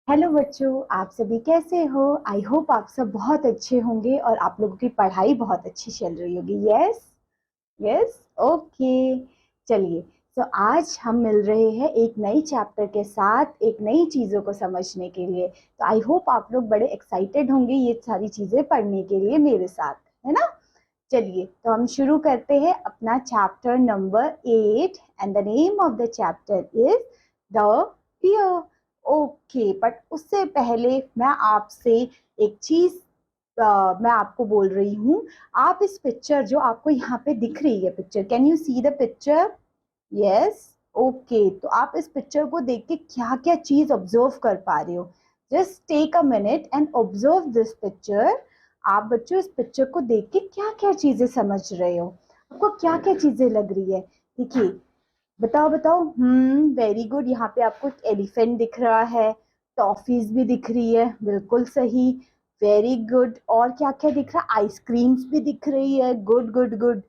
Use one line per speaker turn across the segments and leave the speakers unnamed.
Hello बच्चों, आप सभी कैसे हो? आई होप आप सब बहुत अच्छे होंगे और आप लोगों की पढ़ाई बहुत अच्छी चल रही होगी। Yes, yes, okay. चलिए, तो आज हम मिल रहे हैं एक नई चैप्टर के साथ, एक नई चीज़ों को समझने के लिए। तो आई होप आप लोग बड़े एक्साइटेड होंगे ये सारी चीज़ें पढ़ने के लिए मेरे साथ, है ना? चलिए, तो हम शुरू करते हैं अपना chapter number 8 and the name of the chapter is the deer. Okay, but उससे पहले मैं आपसे एक चीज मैं आपको बोल रही हूँ। आप इस पिक्चर जो आपको यहाँ पे दिख रही है picture, can you see the picture? Yes, okay. तो आप इस पिक्चर को देख के क्या क्या चीज ऑब्जर्व कर पा रहे हो? Just take a minute and observe this picture. आप बच्चों इस पिक्चर को देख के क्या क्या चीजें समझ रहे हो? आपको क्या क्या चीजें लग रही है? देखिए, बताओ बताओ। Very good. यहाँ पे आपको एलिफेंट दिख रहा है, टॉफीज भी दिख रही है, बिल्कुल सही। Very good. और क्या क्या दिख रहा है? आइसक्रीम्स भी दिख रही है, गुड गुड गुड।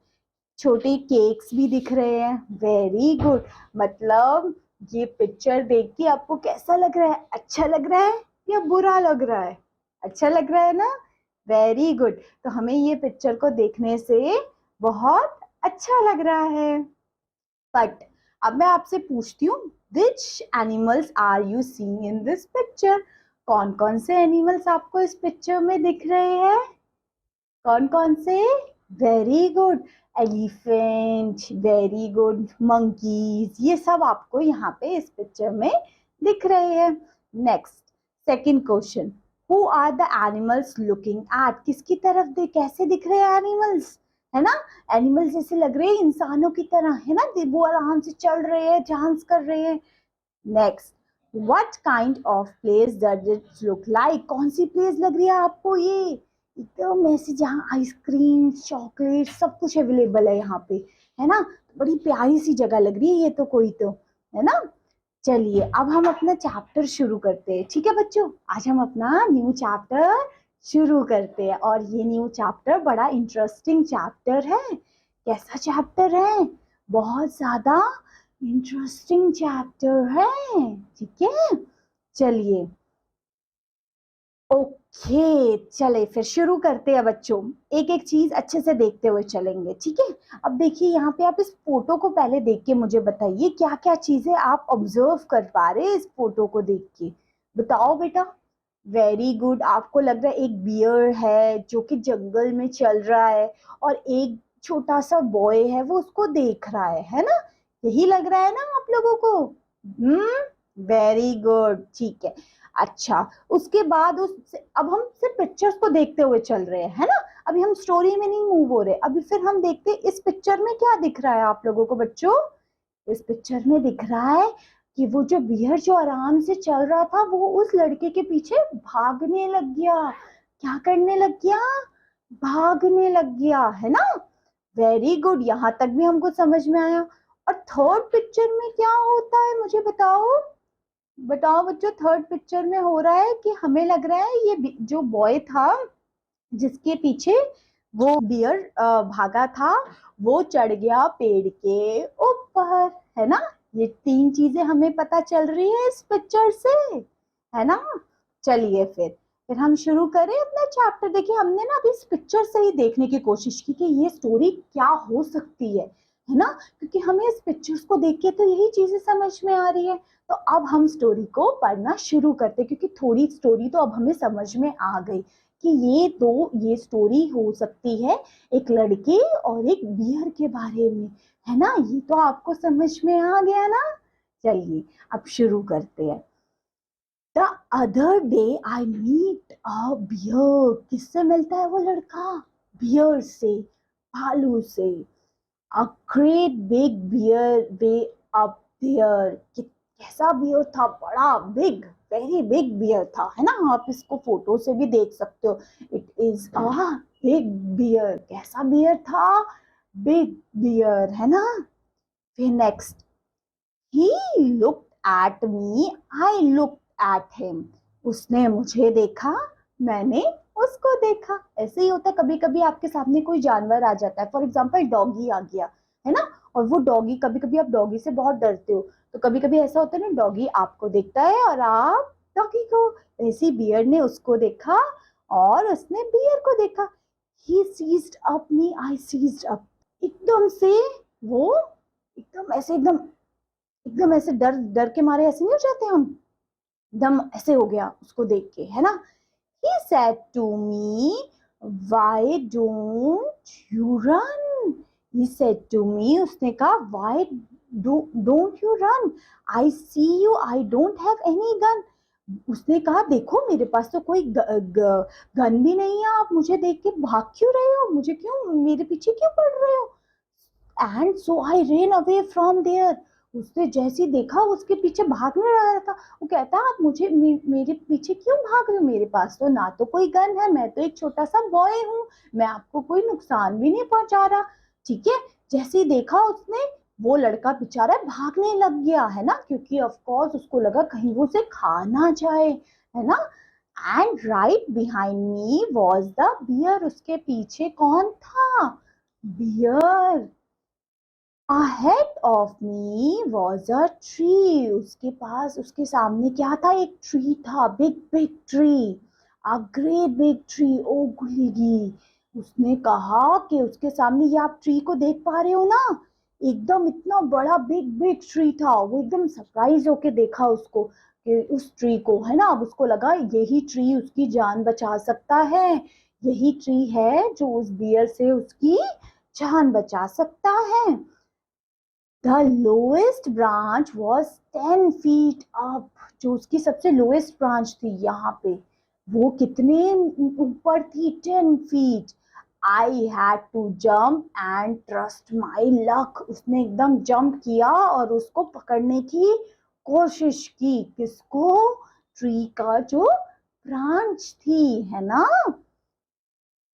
छोटे केक्स भी दिख रहे हैं, वेरी गुड। मतलब ये पिक्चर देख के आपको कैसा लग रहा है? अच्छा लग रहा है या बुरा लग रहा है? अच्छा लग रहा है ना? Very good. तो हमें ये पिक्चर को देखने से बहुत अच्छा लग रहा है। बट अब मैं आपसे पूछती हूँ, which animals are you seeing in this picture? कौन कौन से एनिमल्स आपको इस पिक्चर में दिख रहे हैं? कौन कौन से? Very good. Elephant, very good. Monkeys, ये सब आपको यहाँ पे इस पिक्चर में दिख रहे हैं। Next, second question. Who are the animals looking at? किसकी तरफ दे कैसे दिख रहे हैं एनिमल्स? है ना? एनिमल्स जैसे लग रहे हैं इंसानों की तरह, है ना? वो आराम से चल रहे हैं, डांस कर रहे हैं। Next, what kind of place does it look like? कौन सी प्लेस लग रही है आपको ये? एकदम ऐसे जहाँ आइसक्रीम, चॉकलेट सब कुछ अवेलेबल है यहाँ पे, है ना? बड़ी प्यारी सी जगह लग रही है ये तो, कोई तो, है ना? चलिए, अब हम अपना चैप्टर शुरू करते हैं। ठीक है बच्चों, आज हम अपना न्यू चैप्टर शुरू करते हैं और ये न्यू चैप्टर बड़ा इंटरेस्टिंग चैप्टर है। कैसा चैप्टर है? बहुत ज्यादा इंटरेस्टिंग चैप्टर है। ठीक है, चलिए, ओके। चले फिर शुरू करते हैं बच्चों। एक एक चीज अच्छे से देखते हुए चलेंगे, ठीक है? अब देखिए, यहाँ पे आप इस फोटो को पहले देख के मुझे बताइए क्या क्या चीजें आप ऑब्जर्व कर पा रहे हैं इस फोटो को देख के। बताओ बेटा। Very good. आपको लग रहा है एक बियर है जो कि जंगल में चल रहा है और एक छोटा सा बॉय है वो उसको देख रहा है ना? यही लग रहा है ना आप लोगों को? वेरी गुड, ठीक है। अच्छा, उसके बाद उस अब हम सिर्फ पिक्चर्स को देखते हुए चल रहे हैं, है ना? अभी हम स्टोरी में नहीं मूव हो रहे। अभी फिर हम देखते हैं इस पिक्चर में क्या दिख रहा है आप लोगों को बच्चों। इस पिक्चर में दिख रहा है कि वो जो बियर जो आराम से चल रहा था वो उस लड़के के पीछे भागने लग गया। क्या करने लग गया? भागने लग गया, है ना? वेरी गुड, यहाँ तक भी हमको समझ में आया। और थर्ड पिक्चर में क्या होता है मुझे बताओ? बताओ बच्चों, थर्ड पिक्चर में हो रहा है कि हमें लग रहा है ये जो बॉय था जिसके पीछे वो बियर भागा था, वो चढ़ गया पेड़ के ऊपर, है ना? ये तीन चीजें हमें पता चल रही है इस पिक्चर से, है ना? चलिए फिर हम शुरू करें अपना चैप्टर। देखिए, हमने ना अभी इस पिक्चर से ही देखने की कोशिश की कि ये स्टोरी क्या हो सकती है ना? क्योंकि हमें इस पिक्चर्स को देख के तो यही चीजें समझ में आ रही है। तो अब हम स्टोरी को पढ़ना शुरू करते, क्योंकि थोड़ी स्टोरी तो अब हमें समझ में आ गई कि ये स्टोरी हो सकती है एक लड़के और एक बियर के बारे में, है ना? ये तो आपको समझ में आ गया ना? चलिए, अब शुरू करते हैं। The other day I meet a bear. किससे मिलता है वो लड़का? बियर से, भालू से। A great big bear way up there. कैसा बियर था? बड़ा बिग, वेरी बिग बियर था, है ना? आप इसको फोटो से भी देख सकते हो। It is a big bear. कैसा बियर था? बिग बियर, है ना? फिर next, he looked at me, I looked at him. उसने मुझे देखा, मैंने उसको देखा। ऐसे ही होता है, कभी कभी आपके सामने कोई जानवर आ जाता है, फॉर एग्जाम्पल डॉगी आ गया, है ना? और वो डॉगी, कभी कभी आप डॉगी से बहुत डरते हो, तो कभी कभी ऐसा होता है ना, डॉगी आपको देखता है और आप डॉगी को, ऐसी बियर ने उसको देखा और उसने बियर को देखा। He seized up me, I seized up. एकदम से वो एकदम ऐसे डर डर के मारे ऐसे नहीं हो जाते हम, एकदम ऐसे हो गया उसको देख के, है ना। He said to me, why don't you run? He said to me, उसने कहा, why don't you run? I see you, I don't have any gun. उसने कहा, देखो मेरे पास तो कोई गन भी नहीं है, आप मुझे देख के भाग क्यों रहे हो, मुझे क्यों, मेरे पीछे क्यों पड़ रहे हो। And so I ran away from there. उसने जैसे देखा उसके पीछे भागने रहा था, वो कहता आप मुझे मेरे पीछे क्यों भाग रहे हो, मेरे पास तो ना तो कोई गन है, मैं तो एक छोटा सा बॉय हूँ, मैं आपको कोई नुकसान भी नहीं पहुंचा रहा। ठीक है, जैसे ही देखा उसने, वो लड़का बेचारा भागने लग गया, है ना, क्योंकि ऑफ कोर्स उसको लगा कहीं वो उसे खा ना जाए, है ना। And right behind me was the bear. उसके पीछे कौन था, bear. Ahead of me was a tree. उसके पास, उसके सामने क्या था, एक ट्री था, big big tree, a great big tree. ओ गुलेगी, उसने कहा कि उसके सामने, ये आप ट्री को देख पा रहे हो ना, एकदम इतना बड़ा बिग बिग ट्री था। वो एकदम सरप्राइज होके देखा उसको, कि उस ट्री को, है ना। अब उसको लगा यही ट्री उसकी जान बचा सकता है, यही ट्री है जो उस बियर से उसकी जान बचा सकता है। The lowest branch was 10 feet up. जो उसकी सबसे लोएस्ट ब्रांच थी यहाँ पे, वो कितने ऊपर थी, 10 feet. I had to jump and trust my luck. उसने एकदम जंप किया और उसको पकड़ने की कोशिश की, किसको, ट्री का जो ब्रांच थी, है ना।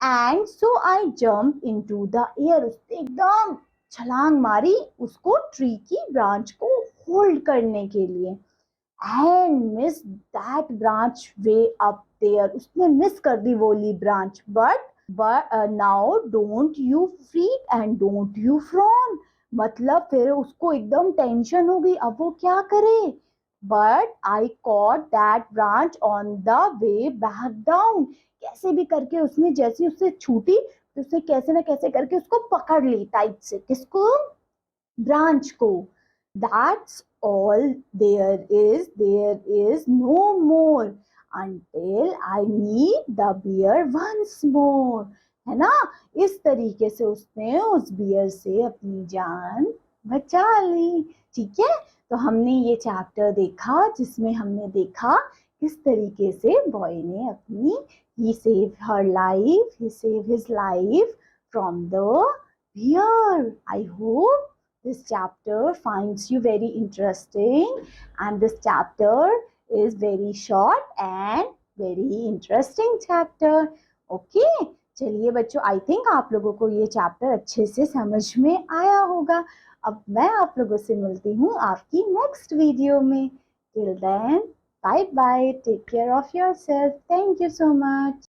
And so I jump into the air. उसने एकदम छलांग मारी उसको, ट्री की ब्रांच को होल्ड करने के लिए। And miss that branch way up there. उसने मिस कर दी वो वाली branch. But now don't you fret and don't you frown. मतलब फिर उसको एकदम टेंशन हो गई, अब वो क्या करे। But I cot that branch on the way back down. कैसे भी करके उसने, जैसे उससे छूटी तो उसने कैसे ना कैसे करके उसको पकड़ ली टाइट से, किसको, ब्रांच को। That's all, there is no more until I meet the bear once more, है ना। इस तरीके से उसने उस बियर से अपनी जान बचा ली। ठीक है, तो हमने ये चैप्टर देखा जिसमें हमने देखा किस तरीके से बॉय ने अपनी, he saved her life, he saved his life from the bear. I hope this chapter finds you very interesting, and this chapter is very short and very interesting chapter. Okay, चलिए बच्चों, I think आप लोगों को ये chapter अच्छे से समझ में आया होगा। अब मैं आप लोगों से मिलती हूँ आपकी नेक्स्ट वीडियो में। Till then, bye bye, take care of yourself, thank you so much.